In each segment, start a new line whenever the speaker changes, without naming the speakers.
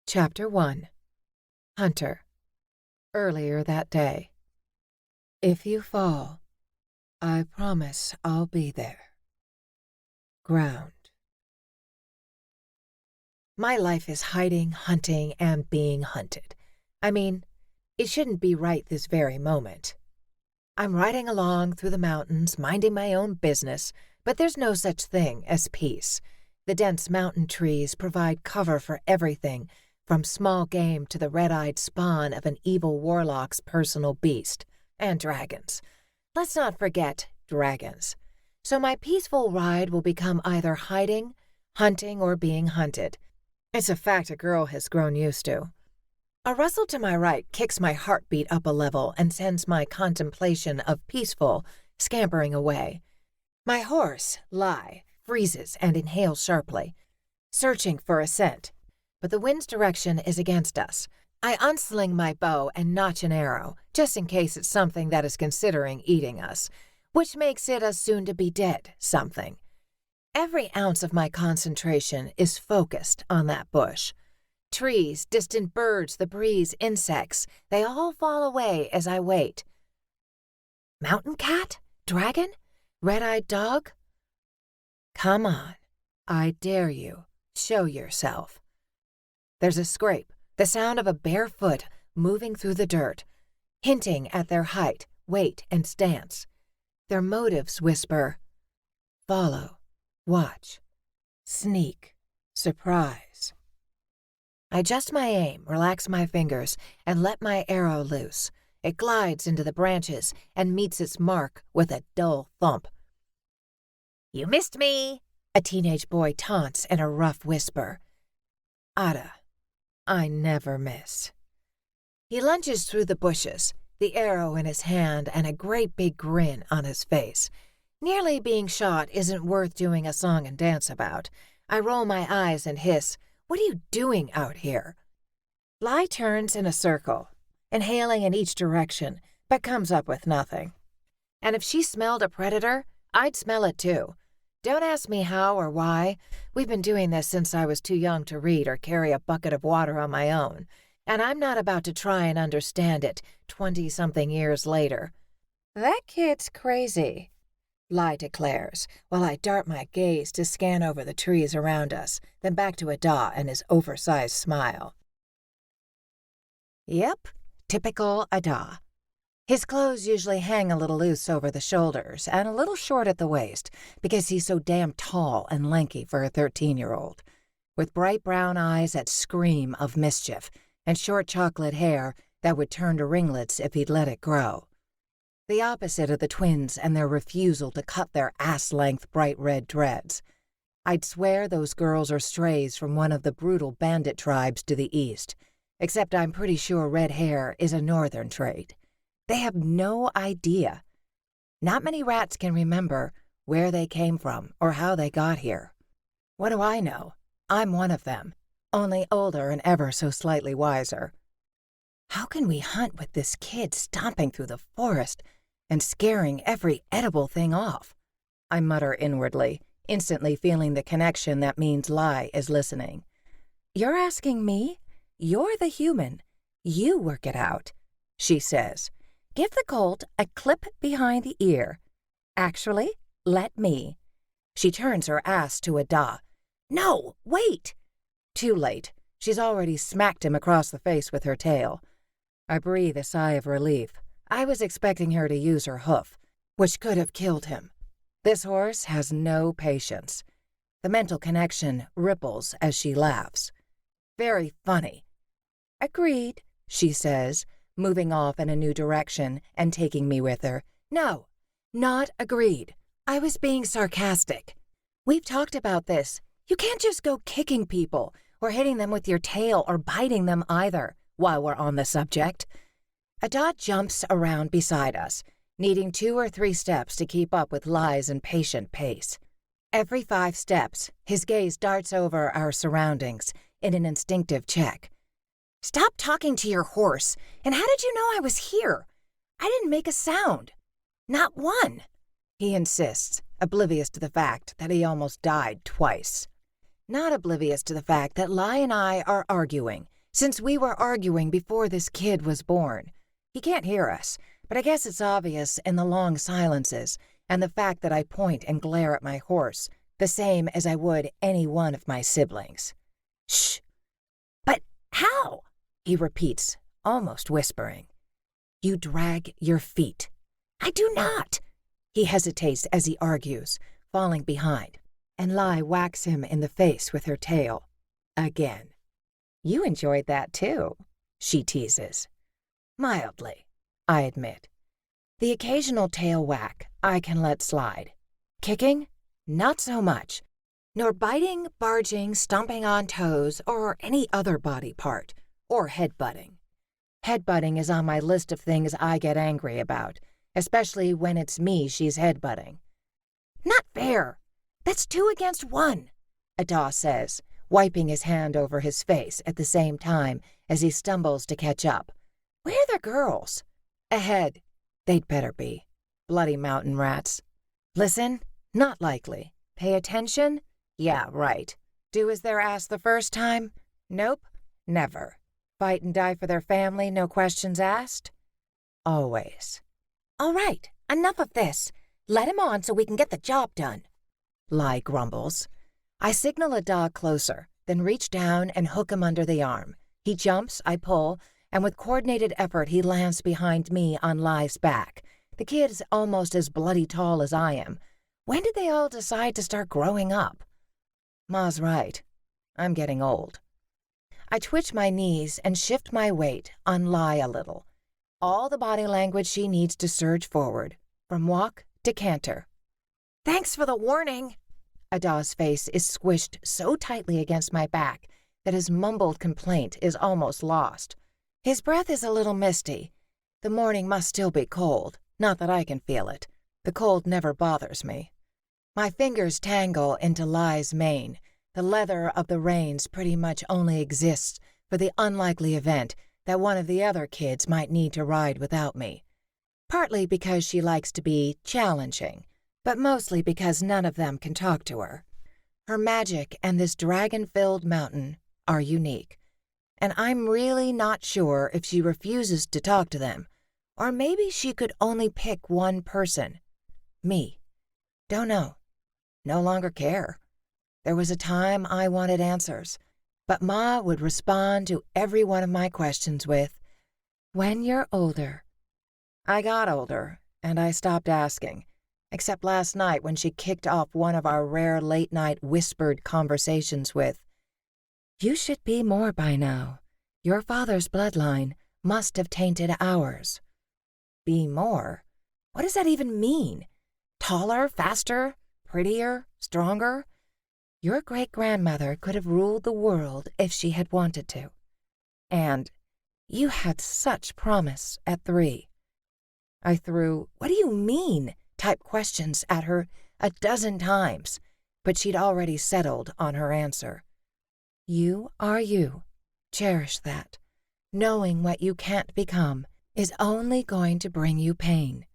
Chapter 1. Hunter. Earlier that day. If you fall, I promise I'll be there. Ground. My life is hiding, hunting, and being hunted. I mean, it shouldn't be right this very moment. I'm riding along through the mountains, minding my own business, but there's no such thing as peace. The dense mountain trees provide cover for everything, from small game to the red-eyed spawn of an evil warlock's personal beast, and dragons. Let's not forget dragons. So my peaceful ride will become either hiding, hunting, or being hunted. It's a fact a girl has grown used to. A rustle to my right kicks my heartbeat up a level and sends my contemplation of peaceful scampering away. My horse, Lie, freezes and inhales sharply, searching for a scent. But the wind's direction is against us. I unsling my bow and notch an arrow, just in case it's something that is considering eating us, which makes it a soon-to-be-dead something. Every ounce of my concentration is focused on that bush. Trees, distant birds, the breeze, insects, they all fall away as I wait. Mountain cat? Dragon? Red-eyed dog? Come on, I dare you, show yourself. There's a scrape, the sound of a bare foot moving through the dirt, hinting at their height, weight, and stance. Their motives whisper, follow, watch, sneak, surprise. I adjust my aim, relax my fingers, and let my arrow loose. It glides into the branches and meets its mark with a dull thump. You missed me, a teenage boy taunts in a rough whisper. Ada. I never miss. He lunges through the bushes, the arrow in his hand and a great big grin on his face. Nearly being shot isn't worth doing a song and dance about. I roll my eyes and hiss, what are you doing out here? Lie turns in a circle, inhaling in each direction, but comes up with nothing. And if she smelled a predator, I'd smell it too. Don't ask me how or why. We've been doing this since I was too young to read or carry a bucket of water on my own, and I'm not about to try and understand it 20-something years later. That kid's crazy, Lie declares, while I dart my gaze to scan over the trees around us, then back to Ada and his oversized smile. Yep, typical Ada. His clothes usually hang a little loose over the shoulders and a little short at the waist because he's so damn tall and lanky for a 13-year-old, with bright brown eyes that scream of mischief and short chocolate hair that would turn to ringlets if he'd let it grow. The opposite of the twins and their refusal to cut their ass-length bright red dreads. I'd swear those girls are strays from one of the brutal bandit tribes to the east, except I'm pretty sure red hair is a northern trait. They have no idea. Not many rats can remember where they came from or how they got here. What do I know? I'm one of them, only older and ever so slightly wiser. How can we hunt with this kid stomping through the forest and scaring every edible thing off? I mutter inwardly, instantly feeling the connection that means Lie is listening. You're asking me? You're the human. You work it out, she says. Give the colt a clip behind the ear. Actually, let me. She turns her ass to Ada. No, wait! Too late. She's already smacked him across the face with her tail. I breathe a sigh of relief. I was expecting her to use her hoof, which could have killed him. This horse has no patience. The mental connection ripples as she laughs. Very funny. Agreed, she says, moving off in a new direction and taking me with her. No, not agreed. I was being sarcastic. We've talked about this. You can't just go kicking people or hitting them with your tail or biting them either while we're on the subject. Ada jumps around beside us, needing 2 or 3 steps to keep up with Lie's impatient pace. Every 5 steps, his gaze darts over our surroundings in an instinctive check. Stop talking to your horse. And how did you know I was here? I didn't make a sound. Not one, he insists, oblivious to the fact that he almost died twice. Not oblivious to the fact that Lie and I are arguing, Since we were arguing before this kid was born. He can't hear us, but I guess it's obvious in the long silences and the fact that I point and glare at my horse, the same as I would any one of my siblings. Shh! But how? He repeats, almost whispering. You drag your feet. I do not. He hesitates as he argues, falling behind, and Lai whacks him in the face with her tail. Again. You enjoyed that too, she teases. Mildly, I admit. The occasional tail whack I can let slide. Kicking? Not so much. Nor biting, barging, stomping on toes, or any other body part, or headbutting. Headbutting is on my list of things I get angry about, especially when it's me she's headbutting. Not fair. That's 2 against 1, Ada says, wiping his hand over his face at the same time as he stumbles to catch up. Where are the girls? Ahead. They'd better be. Bloody mountain rats. Listen? Not likely. Pay attention? Yeah, right. Do as they're asked the first time? Nope. Never. Fight and die for their family, no questions asked? Always. All right, enough of this. Let him on so we can get the job done. Lai grumbles. I signal Ada closer, then reach down and hook him under the arm. He jumps, I pull, and with coordinated effort he lands behind me on Lai's back. The kid's almost as bloody tall as I am. When did they all decide to start growing up? Ma's right. I'm getting old. I twitch my knees and shift my weight on Lai a little. All the body language she needs to surge forward, from walk to canter. Thanks for the warning. Ada's face is squished so tightly against my back that his mumbled complaint is almost lost. His breath is a little misty. The morning must still be cold, not that I can feel it. The cold never bothers me. My fingers tangle into Lai's mane. The leather of the reins pretty much only exists for the unlikely event that one of the other kids might need to ride without me. Partly because she likes to be challenging, but mostly because none of them can talk to her. Her magic and this dragon-filled mountain are unique, and I'm really not sure if she refuses to talk to them, or maybe she could only pick one person. Me. Don't know. No longer care. There was a time I wanted answers, but Ma would respond to every one of my questions with, "When you're older." I got older, and I stopped asking, except last night when she kicked off one of our rare late-night whispered conversations with, "You should be more by now. Your father's bloodline must have tainted ours." Be more? What does that even mean? Taller, faster, prettier, stronger? Your great-grandmother could have ruled the world if she had wanted to. And you had such promise at 3. I threw, "What do you mean?" type questions at her a dozen times, but she'd already settled on her answer. You are you. Cherish that. Knowing what you can't become is only going to bring you pain.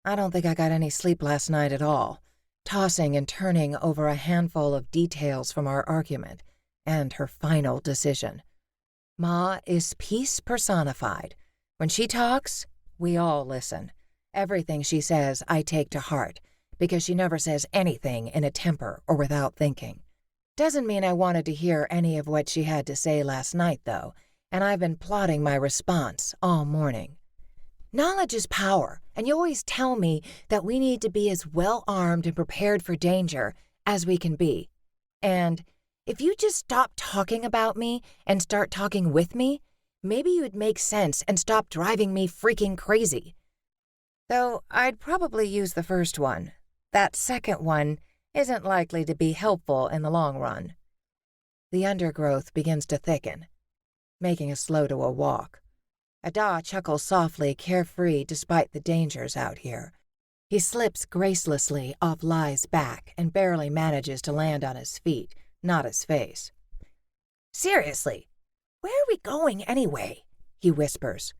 I don't think I got any sleep last night at all, tossing and turning over a handful of details from our argument and her final decision. Ma is peace personified. When she talks, we all listen. Everything she says I take to heart, because she never says anything in a temper or without thinking. Doesn't mean I wanted to hear any of what she had to say last night, though, and I've been plotting my response all morning. Knowledge is power, and you always tell me that we need to be as well-armed and prepared for danger as we can be. And if you just stop talking about me and start talking with me, maybe you'd make sense and stop driving me freaking crazy. Though I'd probably use the first one. That second one isn't likely to be helpful in the long run. The undergrowth begins to thicken, making us slow to a walk. Ada chuckles softly, carefree despite the dangers out here. He slips gracelessly off Lai's back and barely manages to land on his feet, not his face. Seriously, where are we going anyway? He whispers.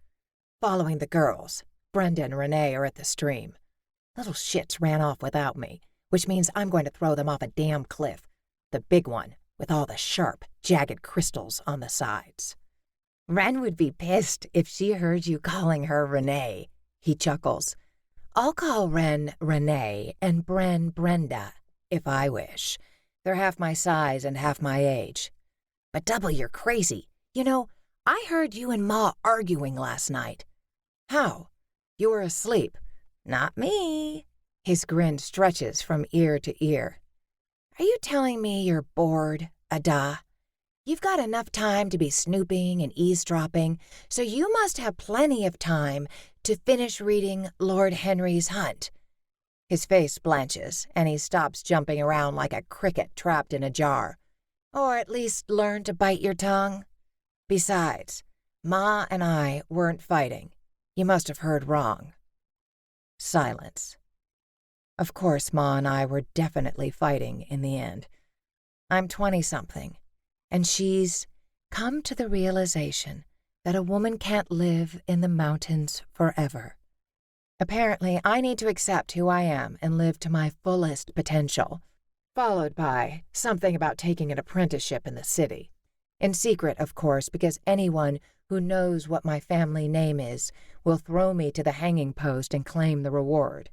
Following the girls. Brenda and Renee are at the stream. Little shits ran off without me, which means I'm going to throw them off a damn cliff. The big one, with all the sharp, jagged crystals on the sides. Wren would be pissed if she heard you calling her Renee, he chuckles. I'll call Wren Renee and Bren Brenda, if I wish. They're half my size and half my age. But double you're crazy. You know, I heard you and Ma arguing last night. How? You were asleep. Not me. His grin stretches from ear to ear. Are you telling me you're bored, Ada? You've got enough time to be snooping and eavesdropping, so you must have plenty of time to finish reading Lord Henry's Hunt. His face blanches, and he stops jumping around like a cricket trapped in a jar. Or at least learn to bite your tongue. Besides, Ma and I weren't fighting. You must have heard wrong. Silence. Of course, Ma and I were definitely fighting in the end. I'm 20-something, and she's come to the realization that a woman can't live in the mountains forever. Apparently, I need to accept who I am and live to my fullest potential, followed by something about taking an apprenticeship in the city. In secret, of course, because anyone who knows what my family name is will throw me to the hanging post and claim the reward.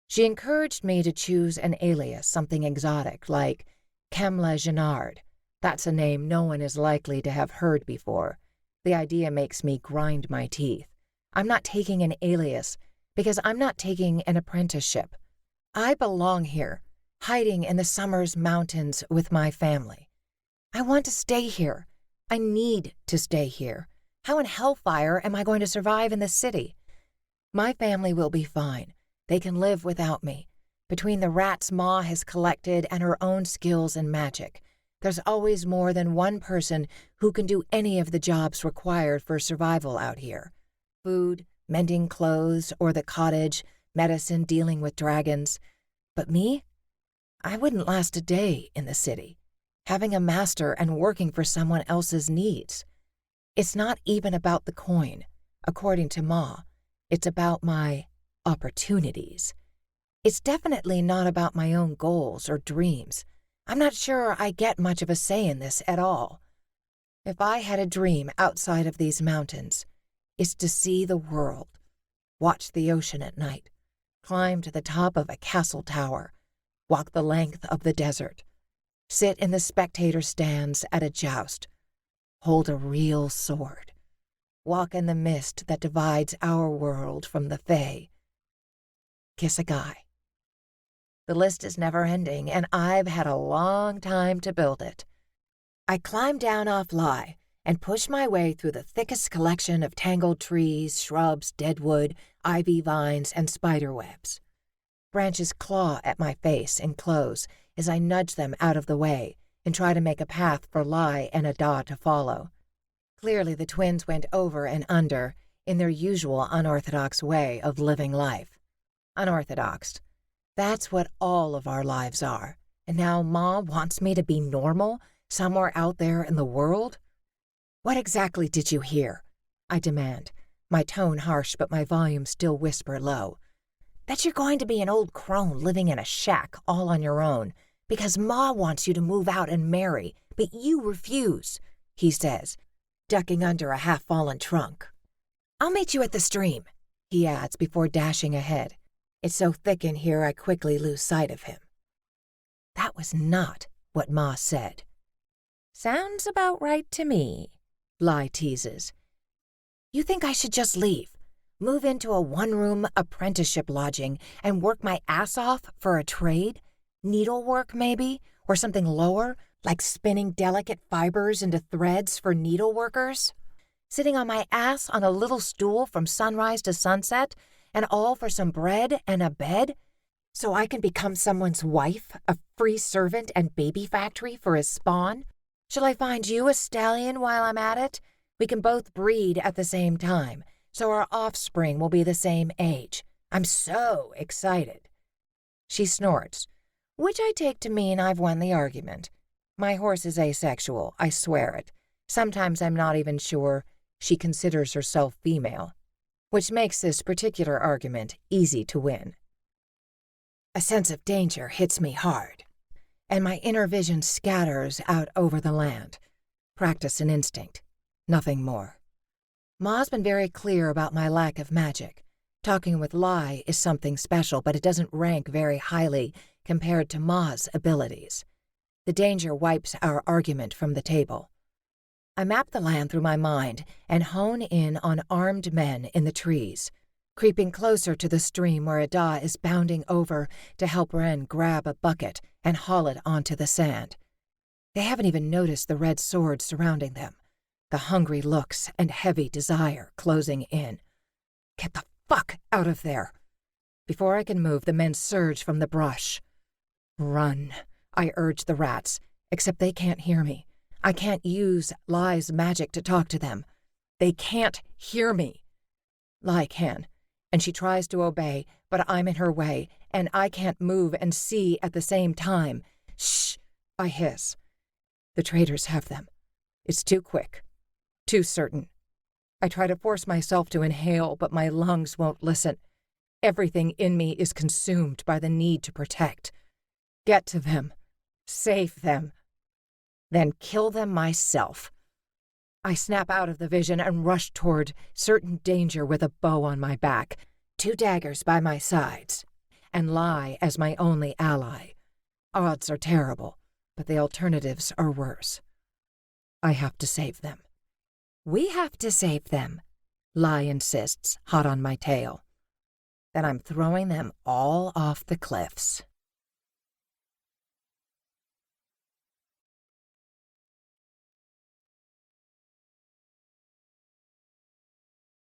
She encouraged me to choose an alias, something exotic, like Kemla Genard. That's a name no one is likely to have heard before. The idea makes me grind my teeth. I'm not taking an alias because I'm not taking an apprenticeship. I belong here, hiding in the summer's mountains with my family. I want to stay here. I need to stay here. How in hellfire am I going to survive in the city? My family will be fine. They can live without me. Between the rats Ma has collected and her own skills in magic, there's always more than one person who can do any of the jobs required for survival out here. Food, mending clothes, or the cottage, medicine, dealing with dragons. But me? I wouldn't last a day in the city, having a master and working for someone else's needs. It's not even about the coin, according to Ma. It's about my opportunities. It's definitely not about my own goals or dreams. I'm not sure I get much of a say in this at all. If I had a dream outside of these mountains, it's to see the world, watch the ocean at night, climb to the top of a castle tower, walk the length of the desert, sit in the spectator stands at a joust, hold a real sword, walk in the mist that divides our world from the Fae, kiss a guy. The list is never-ending, and I've had a long time to build it. I climb down off Lie and push my way through the thickest collection of tangled trees, shrubs, deadwood, ivy vines, and spider webs. Branches claw at my face and clothes as I nudge them out of the way and try to make a path for Lie and Ada to follow. Clearly the twins went over and under in their usual unorthodox way of living life. Unorthodox. That's what all of our lives are. And now Ma wants me to be normal somewhere out there in the world? What exactly did you hear? I demand, my tone harsh but my volume still whisper low. That you're going to be an old crone living in a shack all on your own because Ma wants you to move out and marry, but you refuse, he says, ducking under a half-fallen trunk. I'll meet you at the stream, he adds before dashing ahead. It's so thick in here I quickly lose sight of him. That was not what Ma said. Sounds about right to me, Lie teases. You think I should just leave, move into a one-room apprenticeship lodging and work my ass off for a trade? Needlework, maybe? Or something lower, like spinning delicate fibers into threads for needleworkers? Sitting on my ass on a little stool from sunrise to sunset, and all for some bread and a bed? So I can become someone's wife, a free servant and baby factory for his spawn? Shall I find you a stallion while I'm at it? We can both breed at the same time, so our offspring will be the same age. I'm so excited. She snorts, which I take to mean I've won the argument. My horse is asexual, I swear it. Sometimes I'm not even sure she considers herself female, which makes this particular argument easy to win. A sense of danger hits me hard, and my inner vision scatters out over the land. Practice and instinct. Nothing more. Ma's been very clear about my lack of magic. Talking with Lai is something special, but it doesn't rank very highly compared to Ma's abilities. The danger wipes our argument from the table. I map the land through my mind and hone in on armed men in the trees, creeping closer to the stream where Ada is bounding over to help Ren grab a bucket and haul it onto the sand. They haven't even noticed the red sword surrounding them, the hungry looks and heavy desire closing in. Get the fuck out of there! Before I can move, the men surge from the brush. Run, I urge the rats, except they can't hear me. I can't use Lai's magic to talk to them. They can't hear me. Lai can, and she tries to obey, but I'm in her way, and I can't move and see at the same time. Shh, I hiss. The traitors have them. It's too quick, too certain. I try to force myself to inhale, but my lungs won't listen. Everything in me is consumed by the need to protect. Get to them. Save them. Then kill them myself. I snap out of the vision and rush toward certain danger with a bow on my back, 2 daggers by my sides, and Lai as my only ally. Odds are terrible, but the alternatives are worse. I have to save them. We have to save them, Lai insists, hot on my tail. Then I'm throwing them all off the cliffs.